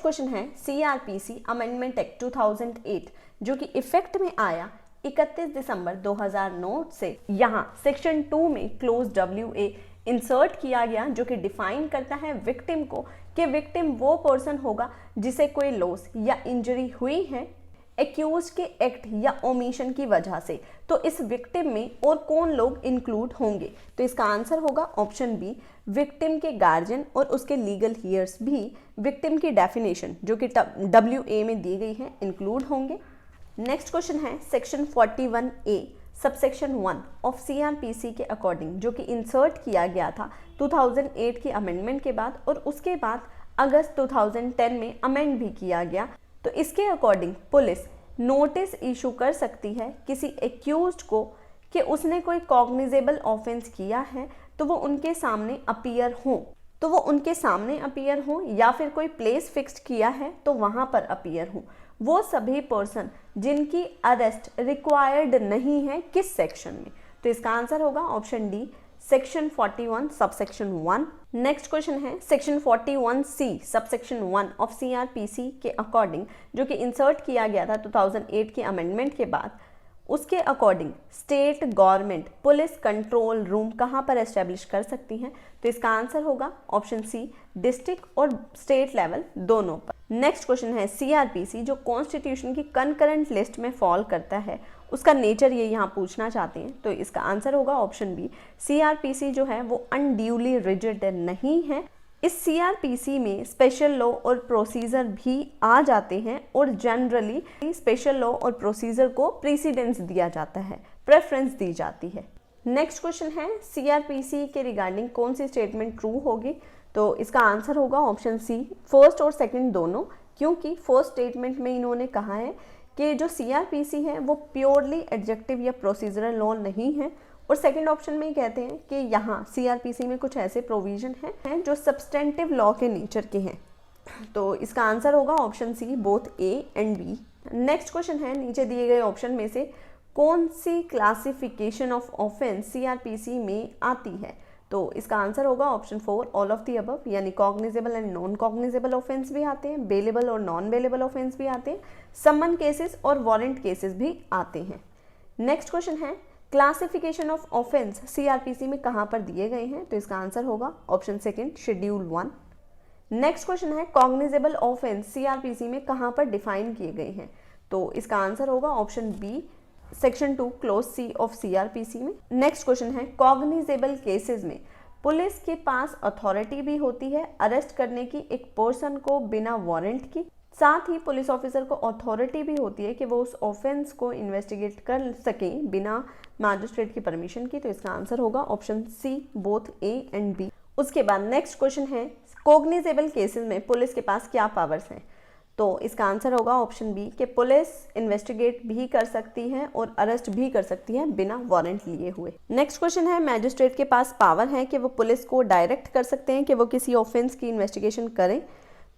Question है CrPC amendment act 2008 जो कि इफेक्ट में आया 31 दिसंबर 2009 से यहाँ सेक्शन 2 में क्लोज WA इंसर्ट किया गया जो कि डिफाइन करता है विक्टिम को कि विक्टिम वो पर्सन होगा जिसे कोई लॉस या इंजरी हुई है एक्यूज के एक्ट या ओमिशन की वजह से। तो इस विक्टिम में और कौन लोग इंक्लूड होंगे? तो इसका आंसर होगा ऑप्शन बी, विक्टिम के गार्जियन और उसके लीगल हियर्स भी विक्टिम की डेफिनेशन जो कि WA में दी गई है इंक्लूड होंगे। नेक्स्ट क्वेश्चन है section 41A subsection 1 of CRPC के अकॉर्डिंग जो कि इंसर्ट किया गया था 2008 की अमेंडमेंट के बाद और उसके बाद अगस्त 2010 में अमेंड भी किया गया। तो इसके अकॉर्डिंग पुलिस नोटिस इशू कर सकती है किसी एक्यूज्ड को कि उसने कोई कॉग्निजेबल ऑफेंस किया है तो वो उनके सामने अपीयर हो या फिर कोई प्लेस फिक्स्ड किया है तो वहाँ पर अपीयर हो। वो सभी पर्सन जिनकी अरेस्ट रिक्वायर्ड नहीं है किस सेक्शन में? तो इसका आंसर होगा option D, section 41 subsection 1। Next question है section 41C subsection 1 of CRPC के अकॉर्डिंग जो कि इंसर्ट किया गया था 2008 के अमेंडमेंट के बाद। उसके according state government police control room कहाँ पर एस्टेब्लिश कर सकती हैं? तो इसका आंसर होगा ऑप्शन सी, डिस्ट्रिक्ट और स्टेट लेवल दोनों पर। नेक्स्ट क्वेश्चन है CRPC जो कॉन्स्टिट्यूशन की कंकरेंट लिस्ट में फॉल करता है उसका नेचर ये यहाँ पूछना चाहते हैं। तो इसका आंसर होगा ऑप्शन बी, CRPC जो है वो अनड्यूली रिजिड नहीं है। इस CRPC में स्पेशल लॉ और प्रोसीजर भी आ जाते हैं और जनरली स्पेशल लॉ और प्रोसीजर को प्रेसिडेंस दिया जाता है, प्रेफरेंस दी जाती है। नेक्स्ट क्वेश्चन है CRPC के रिगार्डिंग कौन सी स्टेटमेंट ट्रू होगी? तो इसका आंसर होगा ऑप्शन सी, फर्स्ट और सेकंड दोनों, क्योंकि फर्स्ट स्टेटमेंट में इन्होंने कहा है कि जो CRPC है वो प्योरली एडजेक्टिव या प्रोसीजरल लॉ नहीं है और सेकंड ऑप्शन में कहते हैं कि यहाँ CRPC में कुछ ऐसे प्रोविजन हैं जो सब्सटेंटिव लॉ के नेचर के हैं। तो इसका आंसर होगा option C, both A and B। Next question है नीचे दिए गए ऑप्शन में से कौन सी क्लासिफिकेशन ऑफ ऑफेंस CRPC में आती है? तो इसका आंसर होगा option 4, all of the above, यानी cognizable and non cognizable offence भी आते हैं, बेलेबल और नॉन बेलेबल ऑफेंस भी आते हैं, समन केसेस और वारंट केसेस भी आते हैं। नेक्स्ट क्वेश्चन है क्लासिफिकेशन ऑफ ऑफेंस CRPC में कहाँ पर दिए गए हैं? तो इसका आंसर होगा option second, schedule 1। Next question है कॉग्निजेबल ऑफेंस CRPC में कहाँ पर डिफाइन किए गए हैं? तो इसका आंसर होगा option B, section 2 clause C of CRPC में। नेक्स्ट क्वेश्चन है कॉग्निजेबल केसेस में पुलिस के पास अथॉरिटी भी होती है अरेस्ट करने की एक पर्सन को बिना वारंट की, साथ ही पुलिस ऑफिसर को अथॉरिटी भी होती है कि वो उस ऑफेंस को इन्वेस्टिगेट कर सकें बिना मैजिस्ट्रेट की परमिशन की। तो इसका आंसर होगा option C, both A and B। उसके बाद नेक्स्ट क्वेश्चन है कॉग्निजेबल केसेस में पुलिस के पास क्या पावर्स हैं? तो इसका आंसर होगा ऑप्शन बी कि पुलिस इन्वेस्टिगेट भी कर सकती है और अरेस्ट भी कर सकती है बिना वारंट लिए हुए। नेक्स्ट क्वेश्चन है मैजिस्ट्रेट के पास पावर है कि वो पुलिस को डायरेक्ट कर सकते हैं कि वो किसी ऑफेंस की इन्वेस्टिगेशन करें।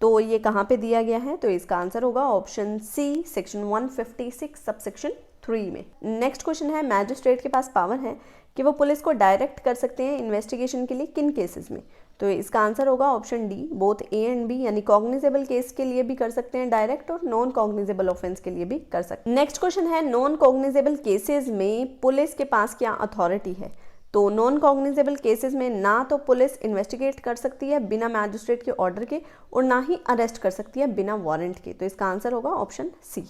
तो ये कहाँ पे दिया गया है? तो इसका आंसर होगा ऑप्शन सी, सेक्शन 156 सबसेक्शन 3 में। नेक्स्ट क्वेश्चन है मैजिस्ट्रेट के पास पावर है कि वो पुलिस को डायरेक्ट कर सकते हैं इन्वेस्टिगेशन के लिए किन केसेस में? तो इसका आंसर होगा option D, both A and B, यानी कॉग्निजेबल केस के लिए भी कर सकते हैं डायरेक्ट और नॉन कॉग्निजेबल ऑफेंस के लिए भी कर सकते हैं। नेक्स्ट क्वेश्चन है नॉन कॉग्निजेबल केसेस में पुलिस के पास क्या अथॉरिटी है? तो नॉन कॉग्निजेबल केसेस में ना तो पुलिस इन्वेस्टिगेट कर सकती है बिना मैजिस्ट्रेट के ऑर्डर के और ना ही अरेस्ट कर सकती है बिना वारंट के। तो इसका आंसर होगा ऑप्शन सी।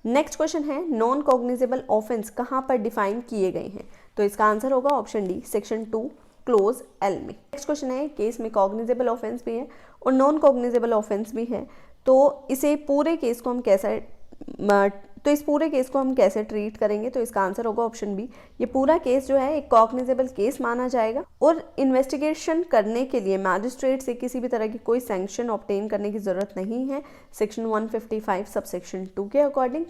नेक्स्ट क्वेश्चन है नॉन कॉग्निजेबल ऑफेंस कहाँ पर डिफाइन किए गए हैं? तो इसका आंसर होगा option D, section 2 close L में। नेक्स्ट क्वेश्चन है केस में कॉग्निजेबल ऑफेंस भी है और नॉन कॉग्निजेबल ऑफेंस भी है, तो इस पूरे केस को हम कैसे ट्रीट करेंगे? तो इसका आंसर होगा ऑप्शन बी, ये पूरा केस जो है एक कॉग्निजेबल केस माना जाएगा और इन्वेस्टिगेशन करने के लिए मैजिस्ट्रेट से किसी भी तरह की कोई सैंक्शन ऑब्टेन करने की जरूरत नहीं है, सेक्शन 155 सबसेक्शन 2 के अकॉर्डिंग।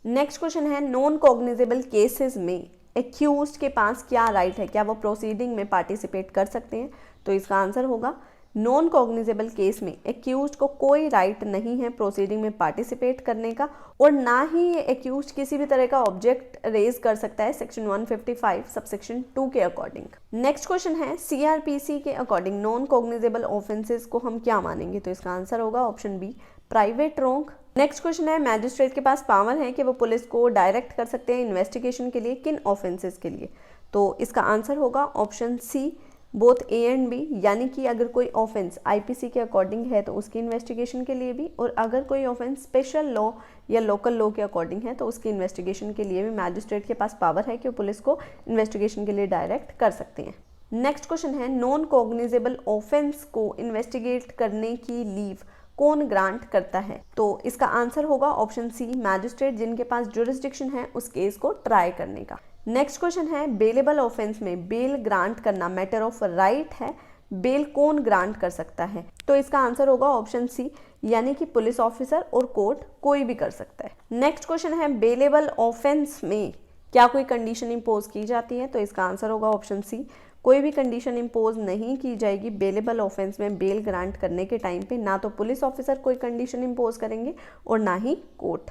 नेक्स्ट क्वेश्चन है नॉन कॉग्निजेबल केसेस में एक्यूज्ड के पास क्या राइट है, क्या वो प्रोसीडिंग में पार्टिसिपेट कर सकते हैं? तो इसका आंसर होगा नॉन कॉग्निजेबल केस में एक्यूज्ड को कोई राइट नहीं है प्रोसीडिंग में पार्टिसिपेट करने का और ना ही ये एक्यूज्ड किसी भी तरह का ऑब्जेक्ट रेज कर सकता है, सेक्शन 155 सबसेक्शन 2 के अकॉर्डिंग। नेक्स्ट क्वेश्चन है CRPC के अकॉर्डिंग नॉन कॉग्निजेबल ऑफेंसेस को हम क्या मानेंगे? तो इसका आंसर होगा option B, private wrong. Next question है, मैजिस्ट्रेट के पास पावर है कि वो पुलिस को डायरेक्ट कर सकते हैं इन्वेस्टिगेशन के लिए, किन ऑफेंसेस के लिए? तो इसका आंसर होगा option C, both A and B, यानी कि अगर कोई ऑफेंस आईपीसी के अकॉर्डिंग है तो उसकी इन्वेस्टिगेशन के लिए भी, और अगर कोई ऑफेंस स्पेशल लॉ या लोकल लॉ के अकॉर्डिंग है तो उसकी इन्वेस्टिगेशन के लिए भी मैजिस्ट्रेट के पास पावर है कि वो पुलिस को इन्वेस्टिगेशन के लिए डायरेक्ट कर सकते हैं। नेक्स्ट क्वेश्चन है, नॉन कॉग्निजेबल ऑफेंस को इन्वेस्टिगेट करने की लीव कौन ग्रांट करता है? तो इसका आंसर होगा ऑप्शन सी, मैजिस्ट्रेट जिनके पास जुरिस्डिक्शन है उस केस को ट्राई करने का। नेक्स्ट क्वेश्चन है, बेलेबल ऑफेंस में बेल ग्रांट करना मैटर ऑफ राइट है, बेल कौन ग्रांट कर सकता है? तो इसका आंसर होगा ऑप्शन सी, यानी कि पुलिस ऑफिसर और कोर्ट कोई भी कर सकता है। नेक्स्ट क्वेश्चन है, बेलेबल ऑफेंस में क्या कोई कंडीशन इम्पोज की जाती है? तो इसका आंसर होगा ऑप्शन सी, कोई भी कंडीशन इम्पोज नहीं की जाएगी बेलेबल ऑफेंस में बेल ग्रांट करने के टाइम पे, ना तो पुलिस ऑफिसर कोई कंडीशन इम्पोज करेंगे और ना ही कोर्ट।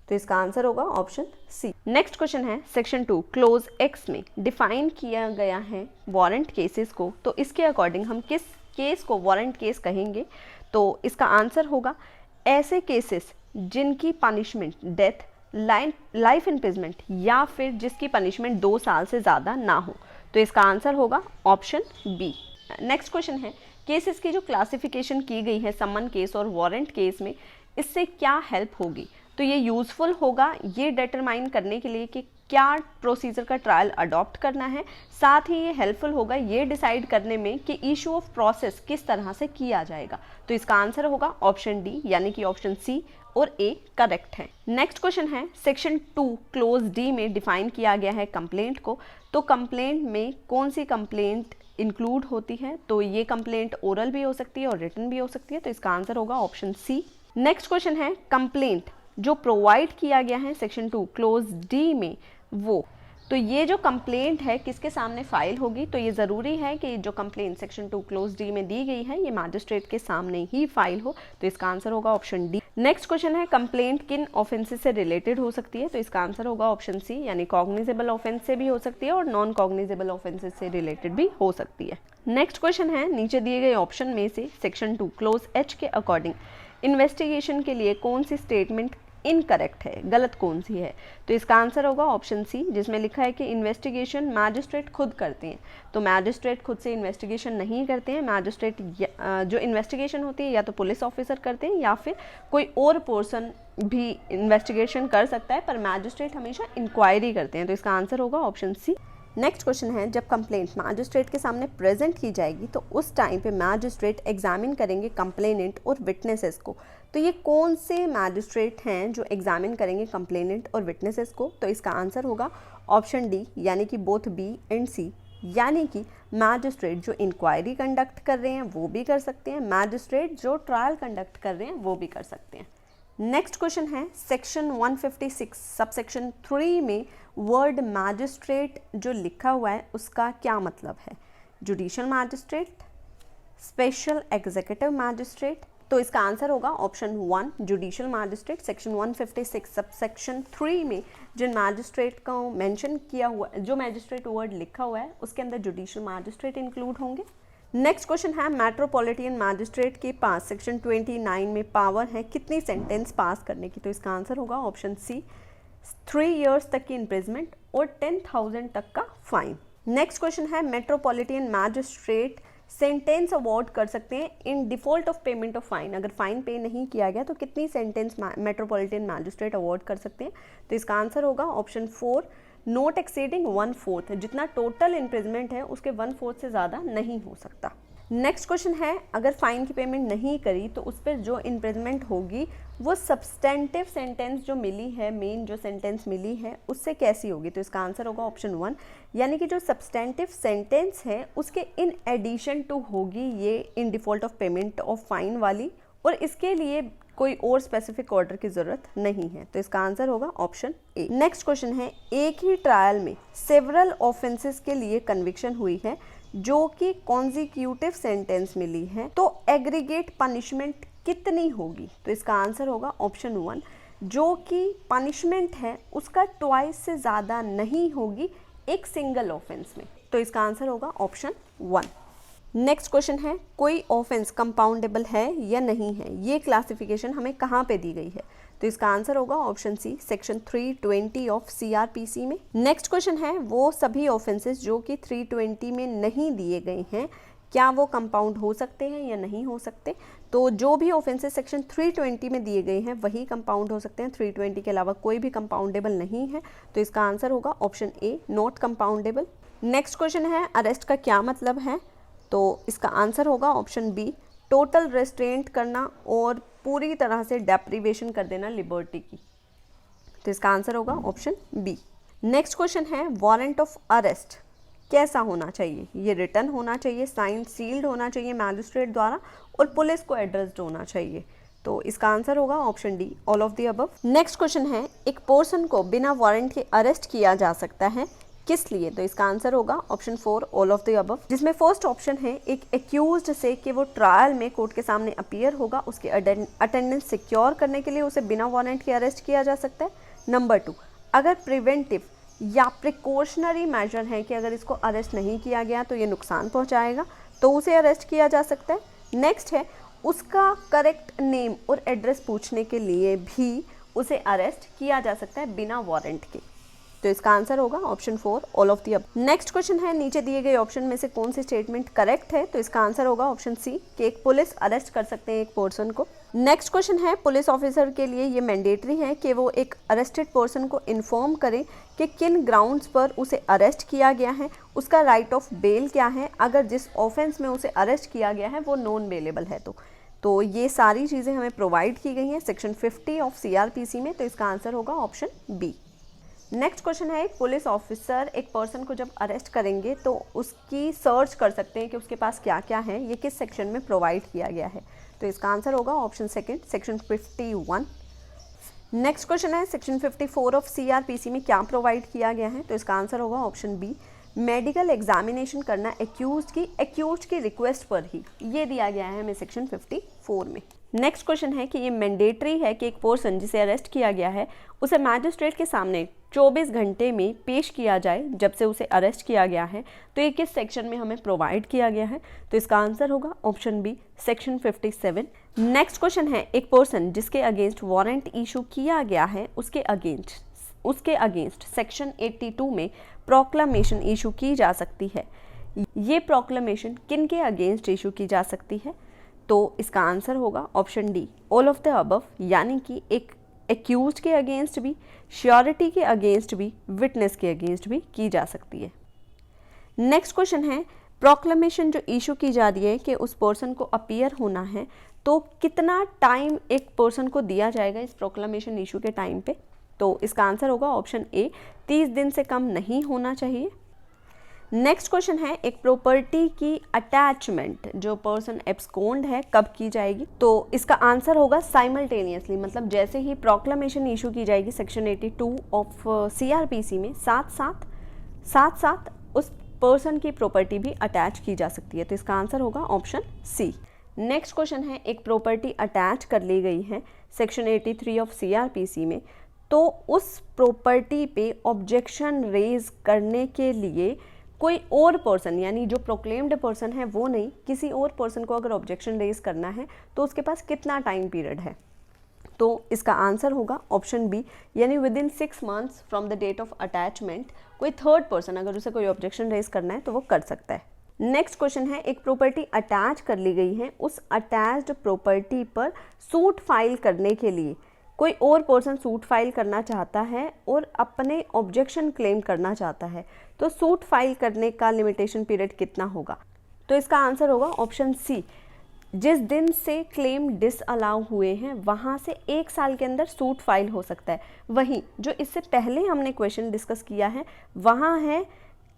तो इसका आंसर होगा ऑप्शन सी। नेक्स्ट क्वेश्चन है, सेक्शन 2 क्लोज एक्स में डिफाइन किया गया है वारंट केसेस को, तो इसके अकॉर्डिंग हम किस केस को वारंट केस कहेंगे? तो इसका आंसर होगा ऐसे केसेस जिनकी पनिशमेंट डेथ, लाइफ इम्प्रिजमेंट या फिर जिसकी पनिशमेंट 2 साल से ज़्यादा ना हो। तो इसका आंसर होगा ऑप्शन बी। नेक्स्ट क्वेश्चन है, केसेस की जो क्लासिफिकेशन की गई है समन केस और वारंट केस में, इससे क्या हेल्प होगी? तो ये यूज़फुल होगा ये डिटरमाइन करने के लिए कि क्या प्रोसीजर का ट्रायल अडॉप्ट करना है, साथ ही ये हेल्पफुल होगा ये डिसाइड करने में कि इशू ऑफ प्रोसेस किस तरह से किया जाएगा। तो इसका आंसर होगा ऑप्शन डी, यानी कि ऑप्शन सी और ए करेक्ट है। नेक्स्ट क्वेश्चन है, सेक्शन 2 क्लोज डी में डिफाइन किया गया है कंप्लेंट को, तो कंप्लेंट में कौन सी कंप्लेंट इंक्लूड होती है? तो ये कंप्लेंट ओरल भी हो सकती है और रिटन भी हो सकती है। तो इसका आंसर होगा ऑप्शन सी। नेक्स्ट क्वेश्चन है, कंप्लेंट जो प्रोवाइड किया गया है सेक्शन 2 क्लोज डी में वो, तो ये जो कंप्लेंट है किसके सामने फाइल होगी? तो ये ज़रूरी है कि जो कंप्लेंट सेक्शन 2 क्लोज डी में दी गई है ये मैजिस्ट्रेट के सामने ही फाइल हो। तो इसका आंसर होगा ऑप्शन डी। नेक्स्ट क्वेश्चन है, कंप्लेंट किन ऑफेंसेस से रिलेटेड हो सकती है? तो इसका आंसर होगा ऑप्शन सी, यानी कॉग्निजेबल ऑफेंस से भी हो सकती है और नॉन कॉग्निजेबल ऑफेंसेस से रिलेटेड भी हो सकती है। नेक्स्ट क्वेश्चन है, नीचे दिए गए ऑप्शन में से सेक्शन 2 क्लोज एच के अकॉर्डिंग इन्वेस्टिगेशन के लिए कौन सी स्टेटमेंट इनकरेक्ट है, गलत कौन सी है? तो इसका आंसर होगा ऑप्शन सी, जिसमें लिखा है कि इन्वेस्टिगेशन मैजिस्ट्रेट खुद करते हैं। तो मैजिस्ट्रेट खुद से इन्वेस्टिगेशन नहीं करते हैं, मैजिस्ट्रेट जो इन्वेस्टिगेशन होती है या तो पुलिस ऑफिसर करते हैं या फिर कोई और पर्सन भी इन्वेस्टिगेशन कर सकता है, पर मैजिस्ट्रेट हमेशा इंक्वायरी करते हैं। तो इसका आंसर होगा ऑप्शन सी। नेक्स्ट क्वेश्चन है, जब कंप्लेंट मैजिस्ट्रेट के सामने प्रेजेंट की जाएगी तो उस टाइम पे मैजिस्ट्रेट एग्जामिन करेंगे कंप्लेनेंट और विटनेसेस को। तो ये कौन से मैजिस्ट्रेट हैं जो एग्जामिन करेंगे कंप्लेनेंट और विटनेसेस को? तो इसका आंसर होगा ऑप्शन डी, यानी कि बोथ बी एंड सी, यानी कि मैजिस्ट्रेट जो इंक्वायरी कंडक्ट कर रहे हैं वो भी कर सकते हैं, मैजिस्ट्रेट जो ट्रायल कंडक्ट कर रहे हैं वो भी कर सकते हैं। नेक्स्ट क्वेश्चन है, सेक्शन 156 सबसेक्शन 3 में वर्ड मैजिस्ट्रेट जो लिखा हुआ है उसका क्या मतलब है? Judicial magistrate, special executive magistrate? तो इसका आंसर होगा option 1, judicial magistrate. Section 156 subsection 3 में जिन मैजिस्ट्रेट को मेंशन किया हुआ, जो मैजिस्ट्रेट वर्ड लिखा हुआ है उसके अंदर जुडिशियल मैजिस्ट्रेट इंक्लूड होंगे। नेक्स्ट क्वेश्चन है, मेट्रोपॉलिटन मैजिस्ट्रेट के पास सेक्शन 29 में पावर है कितनी सेंटेंस पास करने की? तो इसका आंसर होगा ऑप्शन सी, 3 इयर्स तक की इम्प्रिजमेंट और 10,000 तक का फाइन। नेक्स्ट क्वेश्चन है, मेट्रोपॉलिटन मैजिस्ट्रेट सेंटेंस अवार्ड कर सकते हैं in default of payment of fine. अगर फाइन पे नहीं किया गया तो कितनी सेंटेंस मेट्रोपॉलिटन मैजिस्ट्रेट अवार्ड कर सकते हैं? तो इसका आंसर होगा ऑप्शन 4, नोट एक्सीडिंग 1/4। जितना टोटल इम्प्रिजमेंट है उसके 1/4 से ज़्यादा नहीं हो सकता। नेक्स्ट क्वेश्चन है, अगर फाइन की पेमेंट नहीं करी तो उस पर जो इम्प्रिजमेंट होगी वो सब्सटेंटिव सेंटेंस जो मिली है, मेन जो सेंटेंस मिली है उससे कैसी होगी? तो इसका आंसर होगा ऑप्शन 1, यानी कि जो सब्सटेंटिव सेंटेंस है उसके इन एडिशन टू होगी ये in default of payment of fine वाली, और इसके लिए कोई और स्पेसिफिक ऑर्डर की ज़रूरत नहीं है। तो इसका आंसर होगा ऑप्शन ए। नेक्स्ट क्वेश्चन है, एक ही ट्रायल में सेवरल ऑफेंसेस के लिए कन्विक्शन हुई है जो कि कॉन्जिक्यूटिव सेंटेंस मिली है, तो एग्रीगेट पनिशमेंट कितनी होगी? तो इसका आंसर होगा ऑप्शन 1, जो कि पनिशमेंट है उसका ट्वाइस से ज़्यादा नहीं होगी एक सिंगल ऑफेंस में। तो इसका आंसर होगा ऑप्शन 1। नेक्स्ट क्वेश्चन है, कोई ऑफेंस कंपाउंडेबल है या नहीं है, ये क्लासिफिकेशन हमें कहाँ पे दी गई है? तो इसका आंसर होगा option C, section 320 of CrPC में। नेक्स्ट क्वेश्चन है, वो सभी ऑफेंसेस जो कि 320 में नहीं दिए गए हैं, क्या वो कंपाउंड हो सकते हैं या नहीं हो सकते? तो जो भी ऑफेंसेस सेक्शन 320 में दिए गए हैं वही कंपाउंड हो सकते हैं, 320 के अलावा कोई भी कंपाउंडेबल नहीं है। तो इसका आंसर होगा option A, not compoundable. Next question है, अरेस्ट का क्या मतलब है? तो इसका आंसर होगा ऑप्शन बी, टोटल रेस्ट्रेंट करना और पूरी तरह से डेप्रीवेशन कर देना लिबर्टी की। तो इसका आंसर होगा ऑप्शन बी। नेक्स्ट क्वेश्चन है, वारंट ऑफ अरेस्ट कैसा होना चाहिए? ये रिटन होना चाहिए, साइन सील्ड होना चाहिए मैजिस्ट्रेट द्वारा और पुलिस को एड्रेस्ड होना चाहिए। तो इसका आंसर होगा option D, all of the above. Next question है, एक पर्सन को बिना वारंट के अरेस्ट किया जा सकता है, किस लिए? तो इसका आंसर होगा option 4, all of the above, जिसमें फर्स्ट ऑप्शन है एक एक्यूज्ड से कि वो ट्रायल में कोर्ट के सामने अपीयर होगा, उसके अटेंडेंस सिक्योर करने के लिए उसे बिना वारंट के अरेस्ट किया जा सकता है। नंबर 2, अगर प्रिवेंटिव या प्रिकॉशनरी मेजर है कि अगर इसको अरेस्ट नहीं किया गया तो ये नुकसान पहुंचाएगा, तो उसे अरेस्ट किया जा सकता है। नेक्स्ट है, उसका करेक्ट नेम और एड्रेस पूछने के लिए भी उसे अरेस्ट किया जा सकता है बिना वारंट के। तो इसका आंसर होगा option 4, all of the above. Next question है, नीचे दिए गए ऑप्शन में से कौन सी स्टेटमेंट करेक्ट है? तो इसका आंसर होगा ऑप्शन सी, कि एक पुलिस अरेस्ट कर सकते हैं एक पर्सन को। नेक्स्ट क्वेश्चन है, पुलिस ऑफिसर के लिए ये मैंडेटरी है कि वो एक अरेस्टेड पर्सन को इन्फॉर्म करें कि किन ग्राउंड्स पर उसे अरेस्ट किया गया है, उसका राइट ऑफ बेल क्या है, अगर जिस ऑफेंस में उसे अरेस्ट किया गया है वो नॉन बेलेबल है। तो ये सारी चीज़ें हमें प्रोवाइड की गई हैं सेक्शन 50 ऑफ सीआरपीसी में। तो इसका आंसर होगा ऑप्शन बी। नेक्स्ट क्वेश्चन है, एक पुलिस ऑफिसर एक पर्सन को जब अरेस्ट करेंगे तो उसकी सर्च कर सकते हैं कि उसके पास क्या क्या है, ये किस सेक्शन में प्रोवाइड किया गया है? तो इसका आंसर होगा option second, section 51। Next question है, सेक्शन 54 ऑफ सीआरपीसी में क्या प्रोवाइड किया गया है? तो इसका आंसर होगा ऑप्शन बी, मेडिकल एग्जामिनेशन करना एक्यूज्ड की रिक्वेस्ट पर ही, ये दिया गया है हमें सेक्शन 54 में। नेक्स्ट क्वेश्चन है कि ये मैंडेटरी है कि एक पर्सन जिसे अरेस्ट किया गया है उसे मैजिस्ट्रेट के सामने 24 घंटे में पेश किया जाए जब से उसे अरेस्ट किया गया है। तो ये किस सेक्शन में हमें प्रोवाइड किया गया है? तो इसका आंसर होगा option B, section 57। Next question है, एक पर्सन जिसके अगेंस्ट वारंट इशू किया गया है उसके अगेंस्ट सेक्शन 82 में प्रोक्लामेशन इशू की जा सकती है। ये प्रोक्लामेशन किन के अगेंस्ट इशू की जा सकती है? तो इसका आंसर होगा option D, all of the above, यानी कि एक एक्यूज्ड के अगेंस्ट भी, श्योरिटी के अगेंस्ट भी, विटनेस के अगेंस्ट भी की जा सकती है। नेक्स्ट क्वेश्चन है, प्रोक्लेमेशन जो इशू की जा रही है कि उस पर्सन को अपीयर होना है, तो कितना टाइम एक पर्सन को दिया जाएगा इस प्रोक्लेमेशन इशू के टाइम पे? तो इसका आंसर होगा ऑप्शन ए, 30 दिन से कम नहीं होना चाहिए। नेक्स्ट क्वेश्चन है, एक प्रॉपर्टी की अटैचमेंट जो पर्सन एब्सकॉन्ड है कब की जाएगी? तो इसका आंसर होगा साइमल्टेनियसली, मतलब जैसे ही प्रोक्लेमेशन इशू की जाएगी सेक्शन 82 ऑफ सीआरपीसी में, साथ साथ उस पर्सन की प्रॉपर्टी भी अटैच की जा सकती है। तो इसका आंसर होगा ऑप्शन सी। नेक्स्ट क्वेश्चन है, एक प्रॉपर्टी अटैच कर ली गई है सेक्शन 83 ऑफ सीआरपीसी में, तो उस प्रॉपर्टी पे ऑब्जेक्शन रेज करने के लिए कोई और पर्सन, यानी जो प्रोक्लेम्ड पर्सन है वो नहीं, किसी और पर्सन को अगर ऑब्जेक्शन रेज करना है तो उसके पास कितना टाइम पीरियड है? तो इसका आंसर होगा ऑप्शन बी, यानी within 6 months from the date of attachment कोई थर्ड पर्सन अगर उसे कोई ऑब्जेक्शन रेज करना है तो वो कर सकता है। नेक्स्ट क्वेश्चन है, एक प्रॉपर्टी अटैच कर ली गई है, उस अटैच्ड प्रॉपर्टी पर सूट फाइल करने के लिए कोई और पर्सन सूट फाइल करना चाहता है और अपने ऑब्जेक्शन क्लेम करना चाहता है, तो सूट फाइल करने का लिमिटेशन पीरियड कितना होगा? तो इसका आंसर होगा ऑप्शन सी, जिस दिन से क्लेम डिसअलाउ हुए हैं वहाँ से 1 साल के अंदर सूट फाइल हो सकता है। वहीं जो इससे पहले हमने क्वेश्चन डिस्कस किया है वहाँ है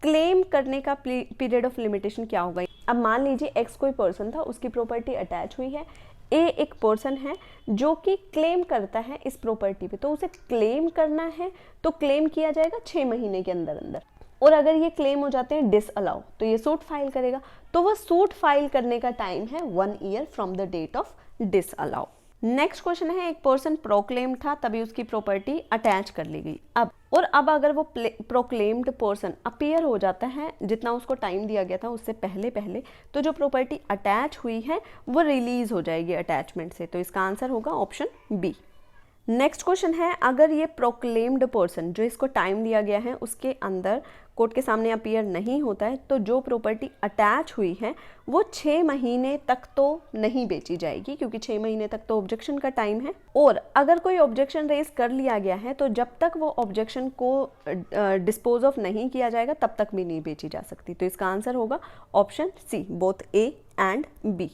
क्लेम करने का पीरियड ऑफ लिमिटेशन क्या होगा। अब मान लीजिए एक्स कोई पर्सन था, उसकी प्रॉपर्टी अटैच हुई है, ए एक पर्सन है जो कि क्लेम करता है इस प्रॉपर्टी पे, तो उसे क्लेम करना है तो क्लेम किया जाएगा 6 महीने के अंदर, और अगर ये क्लेम हो जाते हैं डिसअलाउ तो ये सूट फाइल करेगा, तो वह सूट फाइल करने का टाइम है 1 year from the date of disallow. Next question है, एक पर्सन प्रोक्लेम्ड था तभी उसकी प्रॉपर्टी अटैच कर ली गई। अब अगर वो प्रोक्लेम्ड पर्सन अपीयर हो जाता है जितना उसको टाइम दिया गया था उससे पहले पहले, तो जो प्रॉपर्टी अटैच हुई है वो रिलीज हो जाएगी अटैचमेंट से। तो इसका आंसर होगा ऑप्शन बी। नेक्स्ट क्वेश्चन है, अगर ये प्रोक्लेम्ड पर्सन जो इसको टाइम दिया गया है उसके अंदर कोर्ट के सामने अपीयर नहीं होता है, तो जो प्रॉपर्टी अटैच हुई है वो 6 महीने तक तो नहीं बेची जाएगी, क्योंकि 6 महीने तक तो ऑब्जेक्शन का टाइम है। और अगर कोई ऑब्जेक्शन रेज कर लिया गया है तो जब तक वो ऑब्जेक्शन को डिस्पोज ऑफ नहीं किया जाएगा तब तक भी नहीं बेची जा सकती। तो इसका आंसर होगा option C, both A and B.